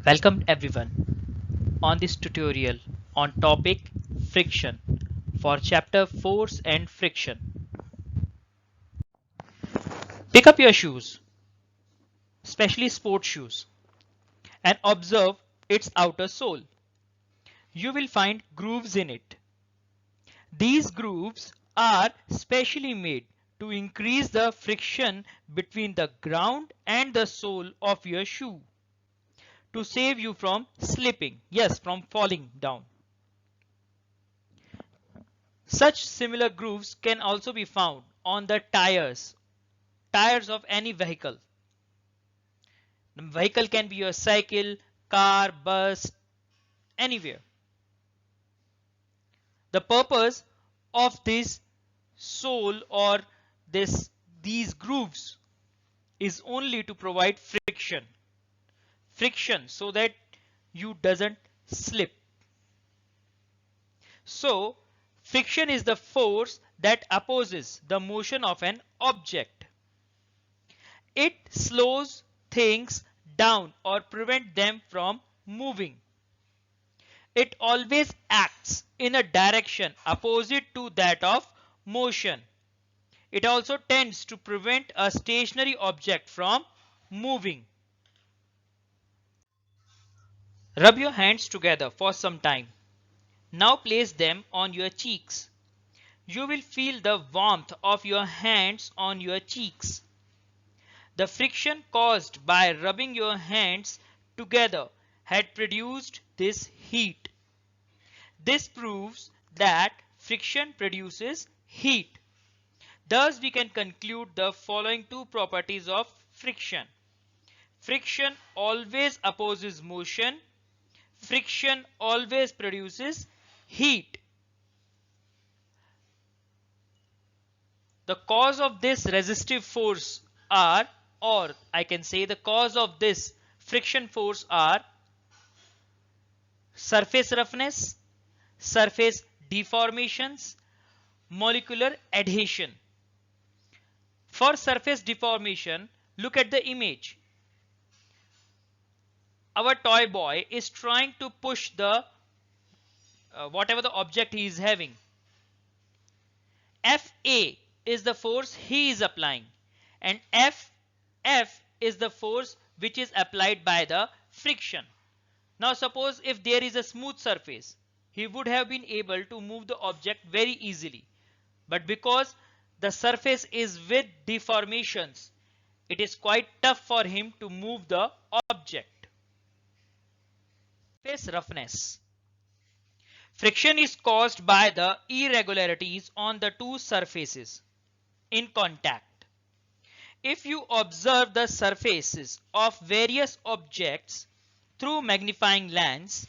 Welcome everyone on this tutorial on topic friction for chapter force and friction. Pick up your shoes, especially sports shoes, and observe its outer sole. You will find grooves in it. These grooves are specially made to increase the friction between the ground and the sole of your shoe to save you from slipping, yes, from falling down. Such similar grooves can also be found on the tires of any vehicle. The vehicle can be your cycle, car, bus, anywhere. The purpose of this sole or these grooves is only to provide friction so that you doesn't slip. So friction is the force that opposes the motion of an object. It slows things down or prevent them from moving. It always acts in a direction opposite to that of motion. It also tends to prevent a stationary object from moving. Rub your hands together for some time. Now place them on your cheeks. You will feel the warmth of your hands on your cheeks. The friction caused by rubbing your hands together had produced this heat. This proves that friction produces heat. Thus, we can conclude the following two properties of friction. Friction always opposes motion. Friction always produces heat. The cause of this resistive force are, or I can say the cause of this friction force are surface roughness, surface deformations, molecular adhesion. For surface deformation, look at the image. Our toy boy is trying to push the whatever the object he is having. Fa is the force he is applying, and F is the force which is applied by the friction. Now suppose if there is a smooth surface, he would have been able to move the object very easily. But because the surface is with deformations, it is quite tough for him to move the object. Surface roughness. Friction is caused by the irregularities on the two surfaces in contact. If you observe the surfaces of various objects through magnifying lens,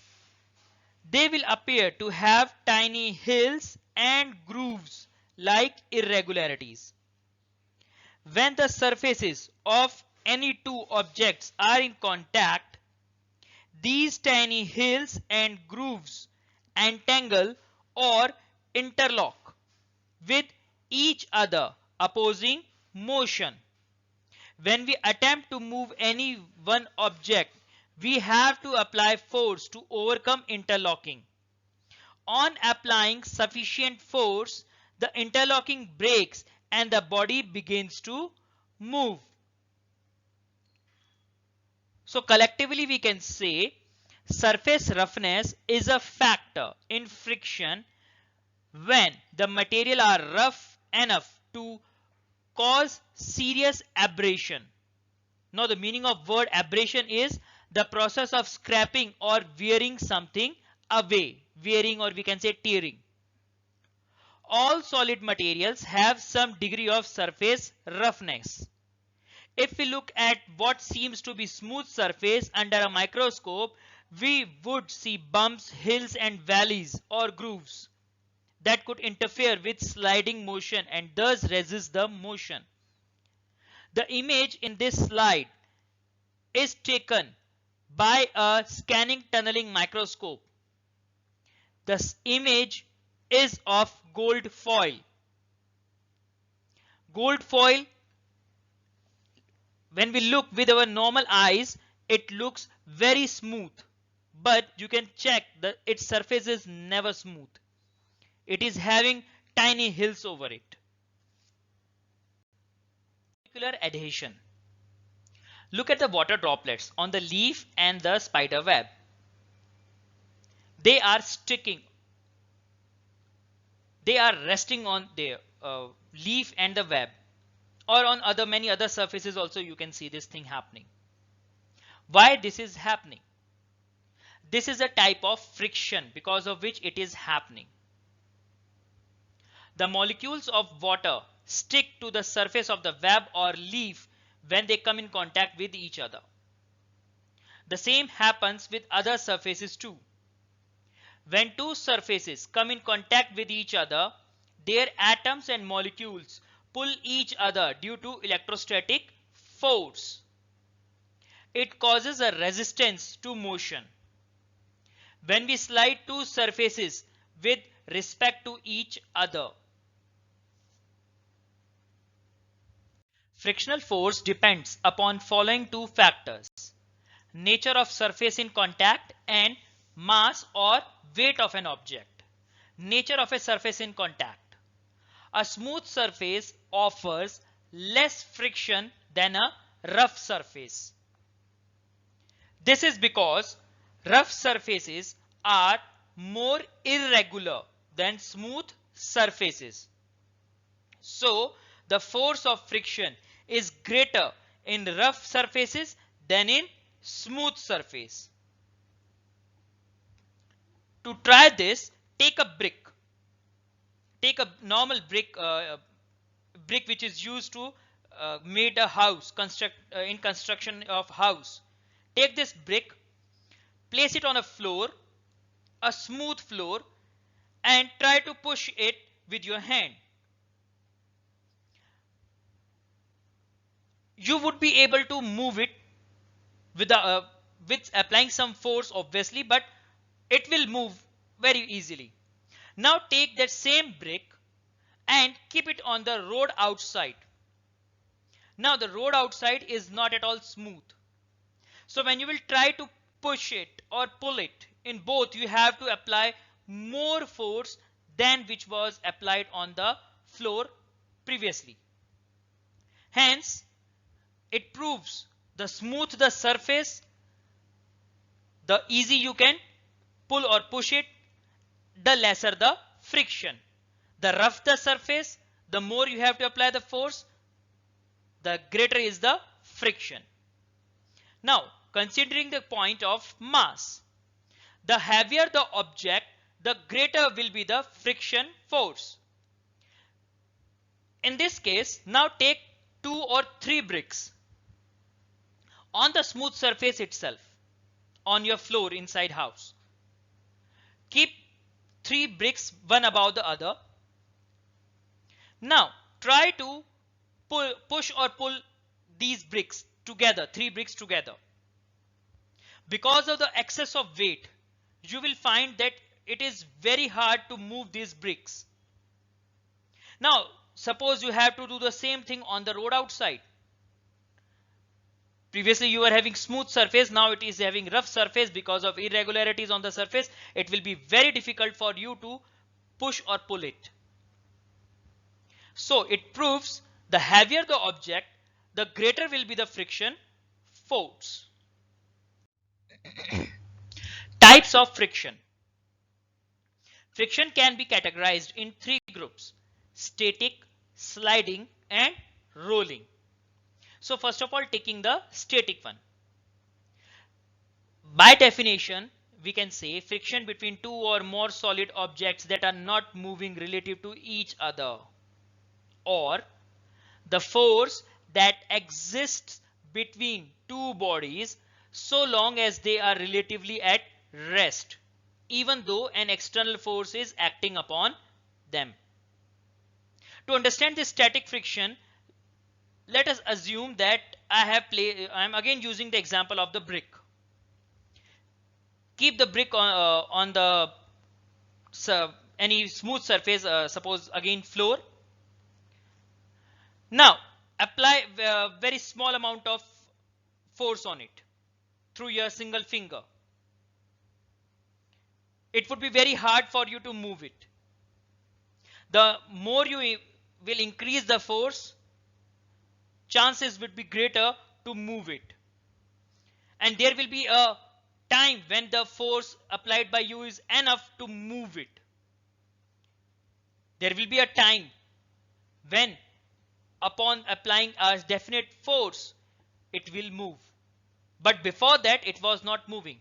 they will appear to have tiny hills and grooves like irregularities. When the surfaces of any two objects are in contact, these tiny hills and grooves entangle or interlock with each other, opposing motion. When we attempt to move any one object, we have to apply force to overcome interlocking. On applying sufficient force, the interlocking breaks and the body begins to move. So collectively we can say surface roughness is a factor in friction when the material are rough enough to cause serious abrasion. Now the meaning of word abrasion is the process of scraping or wearing something away, wearing, or we can say tearing. All solid materials have some degree of surface roughness. If we look at what seems to be smooth surface under a microscope, we would see bumps, hills and valleys or grooves that could interfere with sliding motion and thus resist the motion. The image in this slide is taken by a scanning tunneling microscope. This image is of gold foil. Gold foil, when we look with our normal eyes, it looks very smooth, but you can check that its surface is never smooth. It is having tiny hills over it. Molecular adhesion. Look at the water droplets on the leaf and the spider web. They are sticking. They are resting on the leaf and the web, or on many other surfaces also you can see this thing happening. Why this is happening? This is a type of friction because of which it is happening. The molecules of water stick to the surface of the web or leaf when they come in contact with each other. The same happens with other surfaces too. When two surfaces come in contact with each other, their atoms and molecules pull each other due to electrostatic force. It causes a resistance to motion. When we slide two surfaces with respect to each other, frictional force depends upon following two factors: nature of surface in contact and mass or weight of an object. Nature of a surface in contact. A smooth surface offers less friction than a rough surface. This is because rough surfaces are more irregular than smooth surfaces. So, the force of friction is greater in rough surfaces than in smooth surface. To try this, take a brick. Take a normal brick, brick which is used to made a house, in construction of house. Take this brick, place it on a floor, a smooth floor, and try to push it with your hand. You would be able to move it with applying some force obviously, but it will move very easily. Now take that same brick and keep it on the road outside. Now the road outside is not at all smooth. So when you will try to push it or pull it, in both you have to apply more force than which was applied on the floor previously. Hence, it proves the smooth the surface, the easy you can pull or push it, the lesser the friction. The rough the surface, the more you have to apply the force, the greater is the friction. Now, considering the point of mass, the heavier the object, the greater will be the friction force. In this case, now take 2 or 3 bricks on the smooth surface itself, on your floor inside house. Keep 3 bricks one above the other. Now try to push or pull these bricks together, 3 bricks together. Because of the excess of weight, you will find that it is very hard to move these bricks. Now suppose you have to do the same thing on the road outside. Previously you were having smooth surface, now it is having rough surface. Because of irregularities on the surface, it will be very difficult for you to push or pull it. So it proves the heavier the object, the greater will be the friction force. Types of friction. Friction can be categorized in 3 groups: static, sliding, and rolling. So first of all, taking the static one. By definition, we can say friction between 2 or more solid objects that are not moving relative to each other, or the force that exists between two bodies so long as they are relatively at rest, even though an external force is acting upon them. To understand this static friction, let us assume that I am again using the example of the brick. Keep the brick on the any smooth surface, suppose again floor. Now apply a very small amount of force on it. through your single finger. It would be very hard for you to move it. The more you will increase the force, chances would be greater to move it. And there will be a time when the force applied by you is enough to move it. There will be a time when upon applying a definite force, it will move. But before that, it was not moving.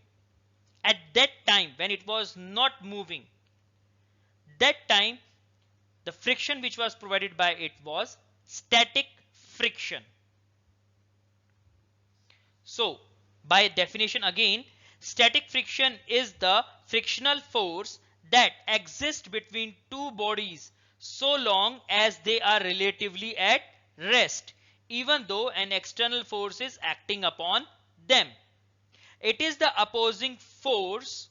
At that time, when it was not moving, that time, the friction which was provided by it was static friction. So, by definition again, static friction is the frictional force that exists between two bodies so long as they are relatively at rest, even though an external force is acting upon them. It is the opposing force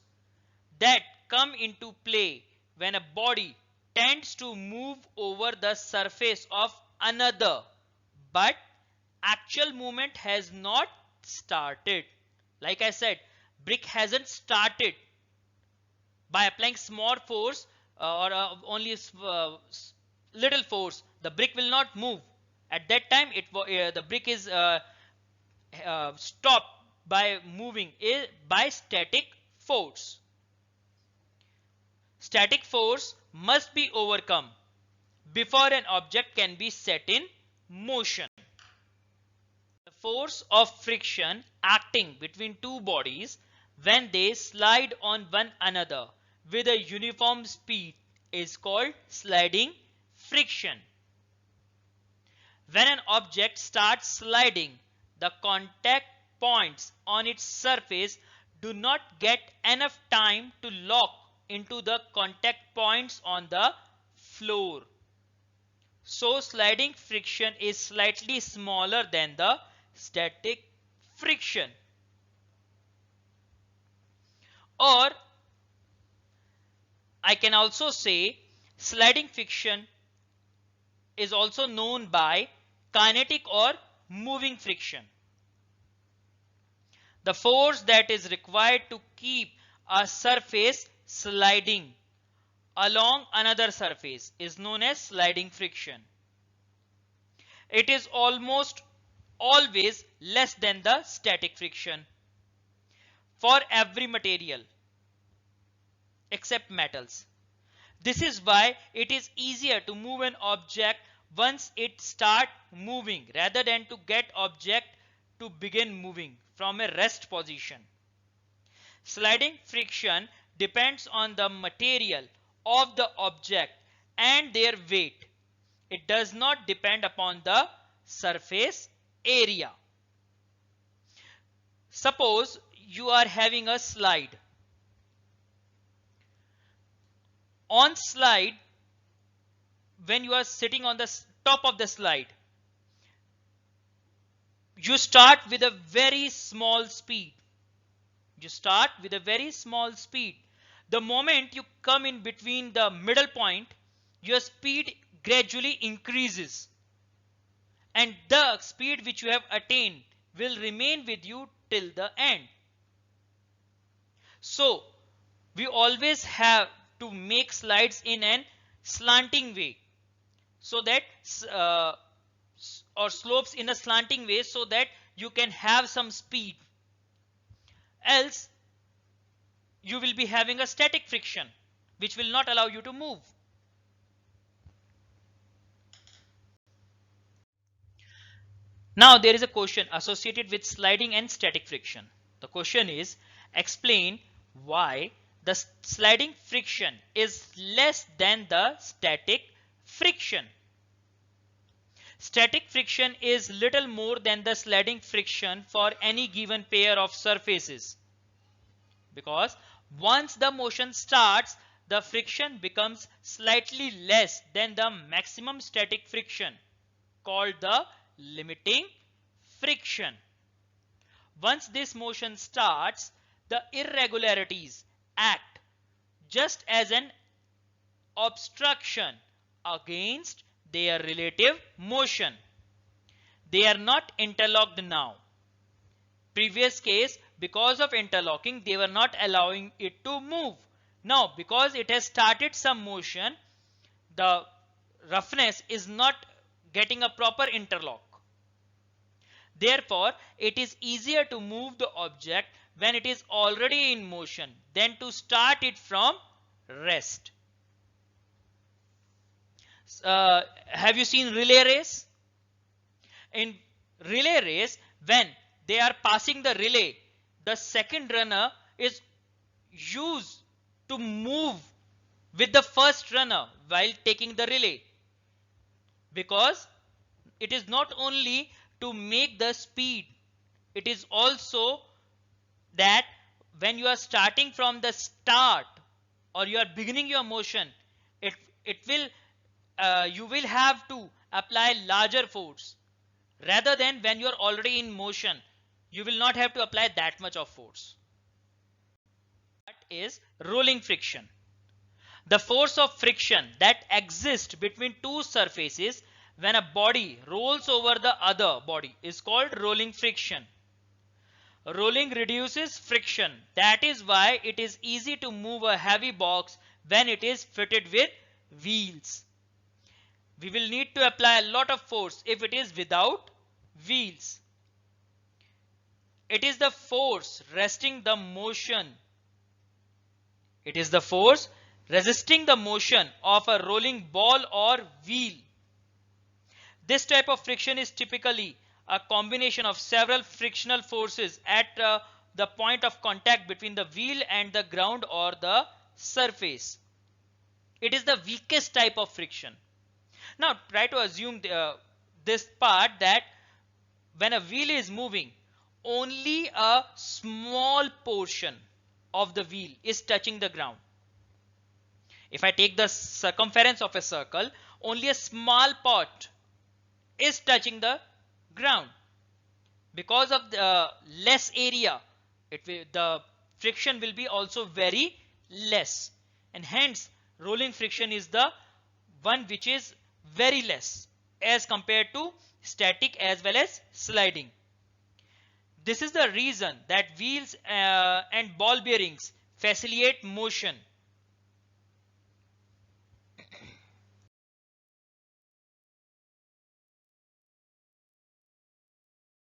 that come into play when a body tends to move over the surface of another, but actual movement has not started. Like I said, brick hasn't started. By applying small force or only little force, the brick will not move. At that time, the brick is stopped by moving by static force. Static force must be overcome before an object can be set in motion. The force of friction acting between two bodies when they slide on one another with a uniform speed is called sliding friction. When an object starts sliding, the contact points on its surface do not get enough time to lock into the contact points on the floor. So sliding friction is slightly smaller than the static friction. Or I can also say sliding friction is also known by kinetic or moving friction. The force that is required to keep a surface sliding along another surface is known as sliding friction. It is almost always less than the static friction for every material except metals. This is why it is easier to move an object once it starts moving rather than to get object to begin moving from a rest position. Sliding friction depends on the material of the object and their weight. It does not depend upon the surface area. Suppose you are having a slide. On slide, when you are sitting on the top of the slide, you start with a very small speed. You start with a very small speed. The moment you come in between the middle point, your speed gradually increases. And the speed which you have attained will remain with you till the end. So, we always have to make slides in an slanting way, so that or slopes in a slanting way, so that you can have some speed. Else you will be having a static friction which will not allow you to move. Now there is a question associated with sliding and static friction. The question is, explain why the sliding friction is less than the static friction. Static friction is little more than the sliding friction for any given pair of surfaces, because once the motion starts, the friction becomes slightly less than the maximum static friction, called the limiting friction. Once this motion starts, the irregularities act just as an obstruction against their relative motion. They are not interlocked now. Previous case, because of interlocking, they were not allowing it to move. Now, because it has started some motion, the roughness is not getting a proper interlock. Therefore, it is easier to move the object when it is already in motion than to start it from rest. Have you seen relay race? In relay race, when they are passing the relay, the second runner is used to move with the first runner while taking the relay, because it is not only to make the speed, it is also that when you are starting from the start or you are beginning your motion, it will you will have to apply larger force, rather than when you are already in motion, you will not have to apply that much of force. That is rolling friction. The force of friction that exists between two surfaces when a body rolls over the other body is called rolling friction. Rolling reduces friction. That is why it is easy to move a heavy box when it is fitted with wheels. We will need to apply a lot of force if it is without wheels. It is the force resisting the motion. It is the force resisting the motion of a rolling ball or wheel. This type of friction is typically a combination of several frictional forces at the point of contact between the wheel and the ground or the surface. It is the weakest type of friction. Now try to assume this part, that when a wheel is moving, only a small portion of the wheel is touching the ground. If I take the circumference of a circle, only a small part is touching the ground. Because of the less area, the friction will be also very less, and hence rolling friction is the one which is very less as compared to static as well as sliding. This is the reason that wheels and ball bearings facilitate motion